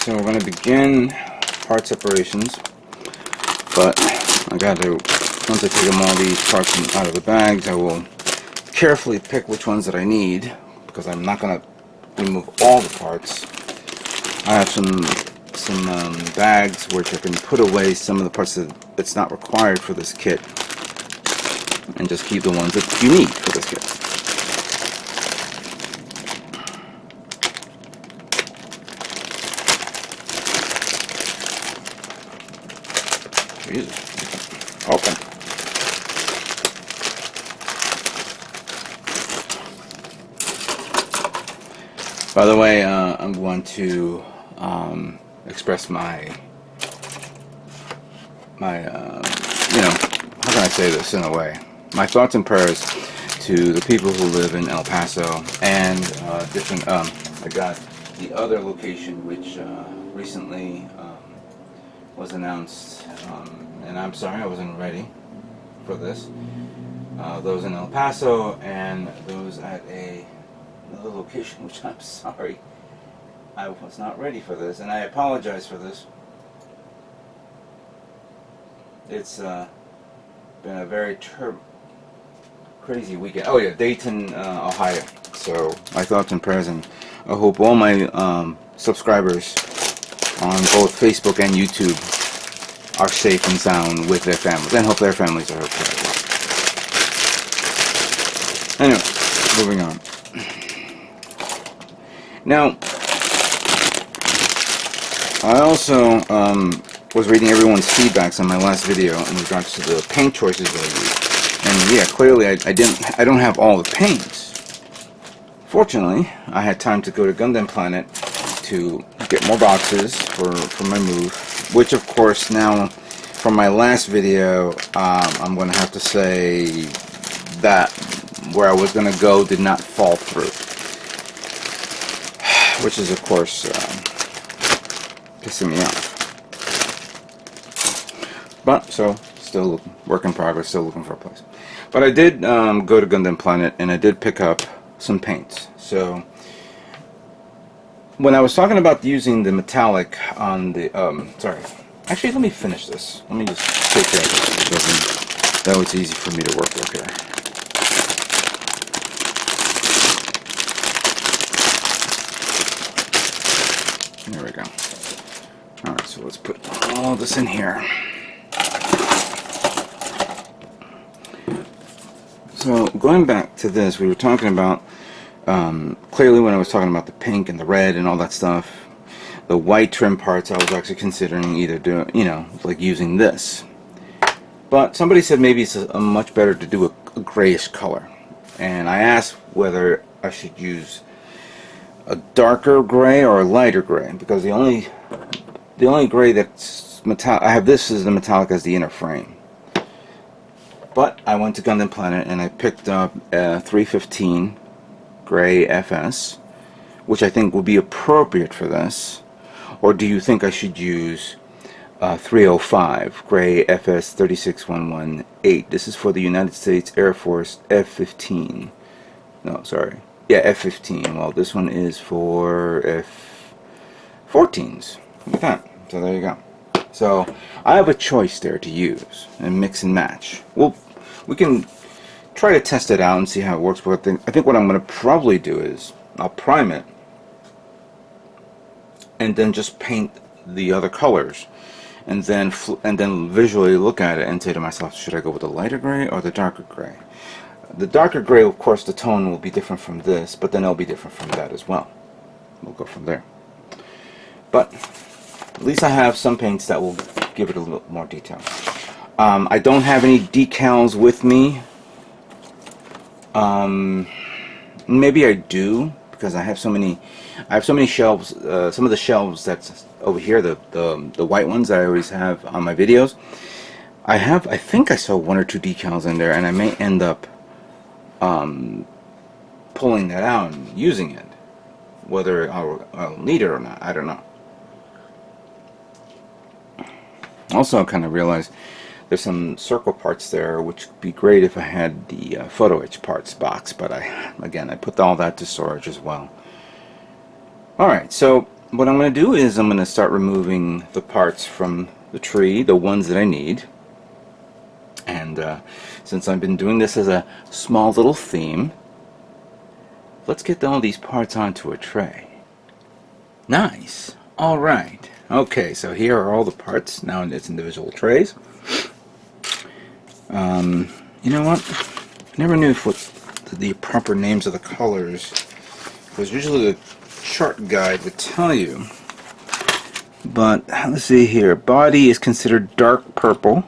so we're going to begin part separations, but I got to, once I take them all these parts out of the bags, I will carefully pick which ones that I need, because I'm not going to remove all the parts. I have some bags which I can put away some of the parts that's not required for this kit, and just keep the ones that you need for this kit. Jesus. Okay. By the way, I'm going to express my you know, how can I say this in a way? My thoughts and prayers to the people who live in El Paso and different. I got the other location which recently was announced, and I'm sorry I wasn't ready for this. Those in El Paso and those at another location, which I'm sorry I was not ready for this, and I apologize for this. It's been a very crazy weekend. Oh yeah, Dayton, Ohio. So my thoughts and prayers, and I hope all my subscribers on both Facebook and YouTube are safe and sound with their families, and hope their families are okay. Anyway, moving on. Now, I also was reading everyone's feedbacks on my last video in regards to the paint choices that I used. And yeah, clearly I don't have all the paints. Fortunately, I had time to go to Gundam Planet to get more boxes for my move, which of course now, from my last video, I'm going to have to say that where I was going to go did not fall through, which is of course pissing me off. But so still work in progress, still looking for a place. But I did go to Gundam Planet, and I did pick up some paints. So when I was talking about using the metallic on the sorry, actually let me finish this. Let me just take care of this, because that was easy for me to work with here. There we go. Alright, so let's put all this in here. So going back to this, we were talking about, clearly when I was talking about the pink and the red and all that stuff, the white trim parts, I was actually considering either doing, you know, like using this. But somebody said maybe it's much better to do a grayish color. And I asked whether I should use a darker gray or a lighter gray, because the only gray that's metallic, I have this as the metallic as the inner frame. But I went to Gundam Planet and I picked up a 315 gray FS, which I think would be appropriate for this. Or do you think I should use 305 gray FS 36118? This is for the United States Air Force F-15. No, sorry. Yeah, F-15. Well, this one is for F-14s. Look at that. So there you go. So I have a choice there to use and mix and match. Well, we can try to test it out and see how it works. But I think what I'm going to probably do is I'll prime it and then just paint the other colors, and then visually look at it and say to myself, should I go with the lighter gray or the darker gray? The darker gray, of course, the tone will be different from this, but then it'll be different from that as well. We'll go from there. But at least I have some paints that will give it a little more detail. I don't have any decals with me. Maybe I do, because I have so many shelves. Some of the shelves that's over here, the white ones that I always have on my videos, I think I saw 1 or 2 decals in there, and I may end up pulling that out and using it, whether I'll need it or not, I don't know. Also, I kind of realized there's some circle parts there, which would be great if I had the photo etch parts box, but I put all that to storage as well. Alright, so what I'm going to do is I'm going to start removing the parts from the tree, the ones that I need. And since I've been doing this as a small little theme, let's get all these parts onto a tray. Nice. Alright. Okay, so here are all the parts now in its individual trays. You know what? I never knew what the proper names of the colors, because usually the chart guide would tell you. But let's see here. Body is considered dark purple,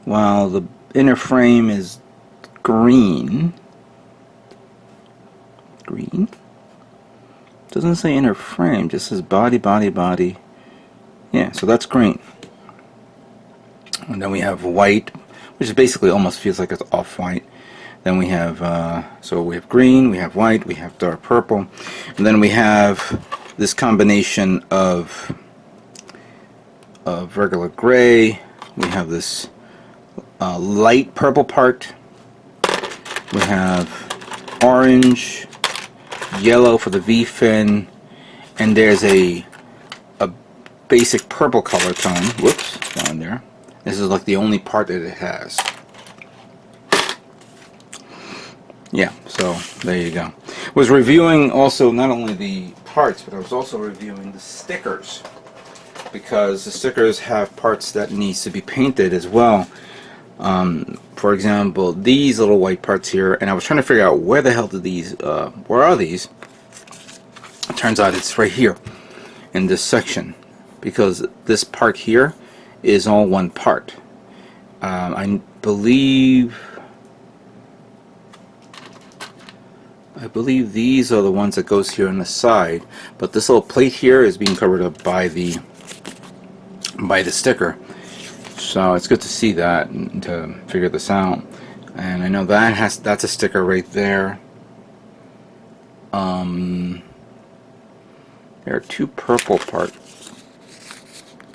while the inner frame is green. Green? Doesn't say inner frame, just says body, body, body. Yeah, so that's green. And then we have white, which basically almost feels like it's off-white. Then we have, so we have green, we have white, we have dark purple, and then we have this combination of regular gray. We have this light purple part. We have orange, yellow for the V-fin, and there's a basic purple color tone. Whoops, down there. This is like the only part that it has. Yeah, so there you go. Was reviewing also not only the parts, but I was also reviewing the stickers, because the stickers have parts that needs to be painted as well. For example, these little white parts here, and I was trying to figure out where the hell did these, where are these? It turns out it's right here in this section, because this part here is all one part. I believe these are the ones that goes here on the side, but this little plate here is being covered up by the sticker. So it's good to see that and to figure this out. And I know that's a sticker right there. There are two purple parts.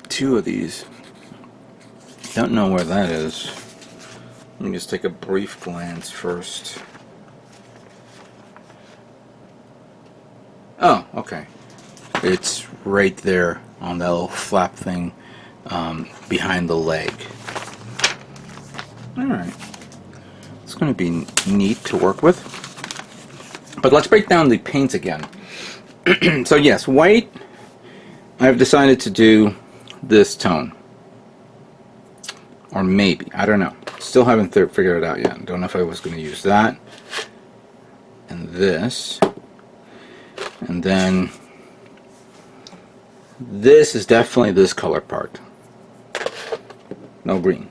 Two of these. Don't know where that is. Let me just take a brief glance first. Oh, okay. It's right there on that little flap thing behind the leg. Alright. It's going to be neat to work with. But let's break down the paints again. So yes, white, I've decided to do this tone. Or maybe, I don't know. Still haven't figured it out yet. Don't know if I was going to use that. And this. And then this is definitely this color part. No green.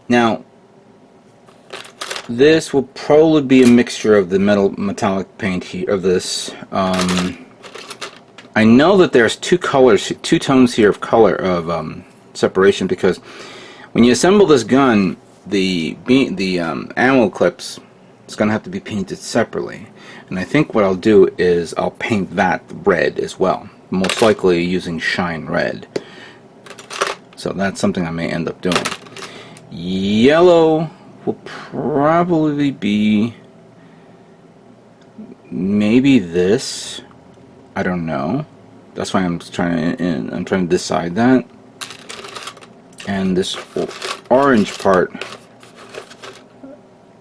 Now, this will probably be a mixture of the metallic paint here of this. I know that there's two tones here of color of separation, because when you assemble this gun, the ammo clips, it's going to have to be painted separately. And I think what I'll do is I'll paint that red as well, most likely using shine red. So that's something I may end up doing. Yellow will probably be maybe this. I don't know. That's why I'm trying to decide that. And this orange part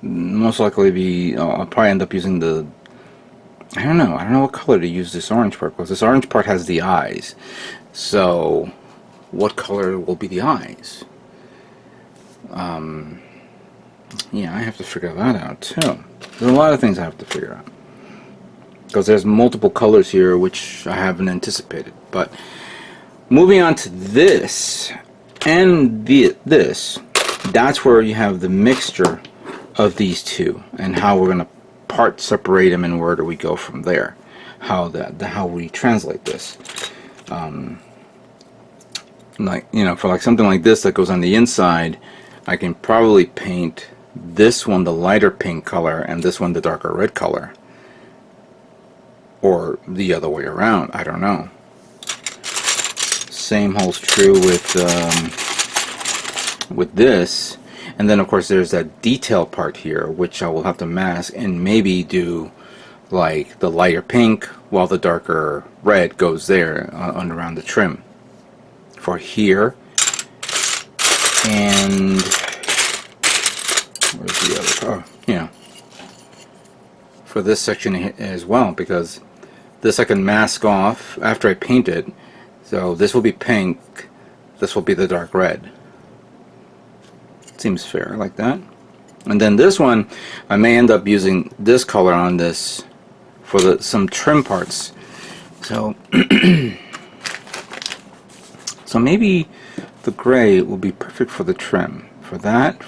most likely be. I'll probably end up using the. I don't know what color to use this orange part, because this orange part has the eyes. So, what color will be the eyes? Yeah, I have to figure that out too. There's a lot of things I have to figure out, because there's multiple colors here which I haven't anticipated. But moving on to this and this, that's where you have the mixture of these two, and how we're going to part separate them, and where do we go from there, how we translate this. Like, you know, for like something like this that goes on the inside, I can probably paint this one the lighter pink color and this one the darker red color, or the other way around. I don't know. Same holds true with this. And then of course there's that detail part here, which I will have to mask and maybe do like the lighter pink while the darker red goes there on around the trim for here. And where's the other color? Yeah, for this section as well, because this I can mask off after I paint it. So this will be pink, this will be the dark red. Seems fair like that. And then this one I may end up using this color on this for some trim parts. So so maybe the gray will be perfect for the trim. For that,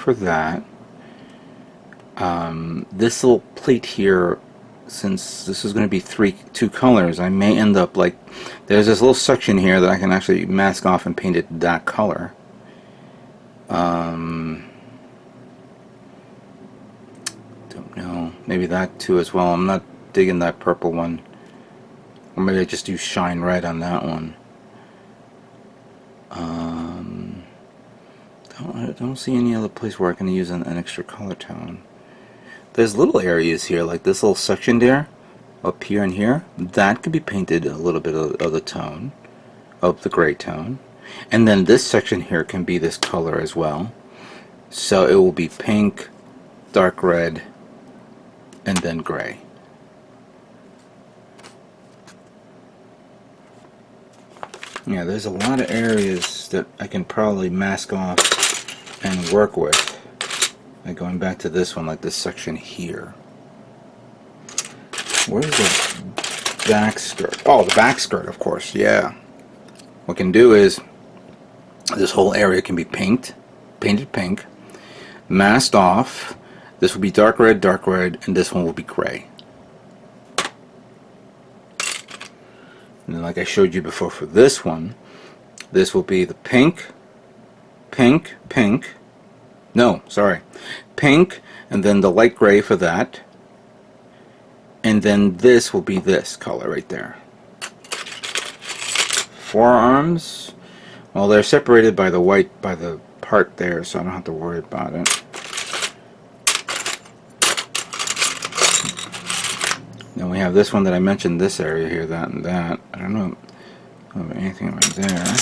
this little plate here, since this is going to be two colors, I may end up like, there's this little section here that I can actually mask off and paint it that color. Don't know, maybe that too as well. I'm not digging that purple one, or maybe I just do shine red on that one. I don't see any other place where I can use an extra color tone. There's little areas here, like this little section there, up here and here, that could be painted a little bit of the tone, of the gray tone. And then this section here can be this color as well. So it will be pink, dark red, and then gray. Yeah, there's a lot of areas that I can probably mask off and work with. Like going back to this one, like this section here. Where's the back skirt? Oh, the back skirt, of course, yeah. What I can do is, this whole area can be painted pink, masked off. This will be dark red, and this one will be gray. And then like I showed you before for this one, this will be the pink, no, sorry, pink, and then the light gray for that. And then this will be this color right there. Forearms, well, they're separated by the white, by the part there, so I don't have to worry about it. Then we have this one that I mentioned, this area here, that and that. I don't know of anything right there.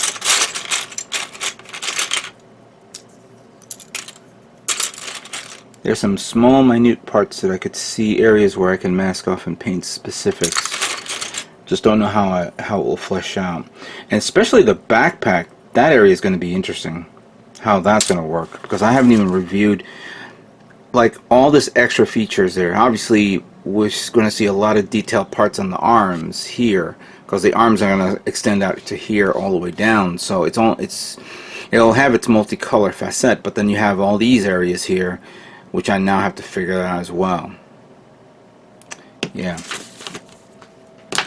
There's some small minute parts that I could see, areas where I can mask off and paint specifics. Just don't know how it will flesh out. And especially the backpack, that area is going to be interesting, how that's going to work, because I haven't even reviewed like all this extra features there. Obviously we're going to see a lot of detailed parts on the arms here, because the arms are going to extend out to here all the way down, so it'll have its multicolor facet. But then you have all these areas here, which I now have to figure out as well. Yeah,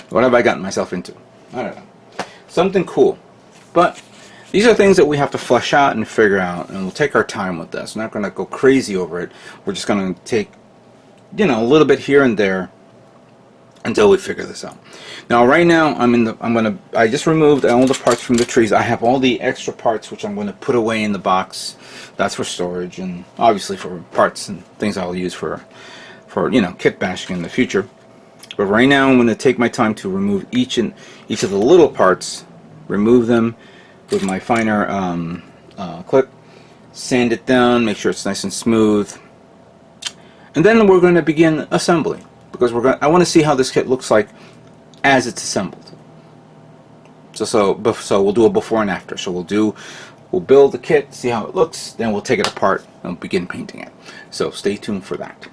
what have I gotten myself into? I don't know, something cool. But these are things that we have to flesh out and figure out, and we'll take our time with this. We're not going to go crazy over it. We're just going to take, you know, a little bit here and there until we figure this out. Now, right now, I just removed all the parts from the trees. I have all the extra parts, which I'm going to put away in the box. That's for storage, and obviously for parts and things I'll use for you know, kit bashing in the future. But right now, I'm going to take my time to remove each of the little parts, remove them with my finer clip, sand it down, make sure it's nice and smooth, and then we're going to begin assembly, because I want to see how this kit looks like as it's assembled. So we'll do a before and after. So we'll build the kit, see how it looks, then we'll take it apart and begin painting it. So stay tuned for that.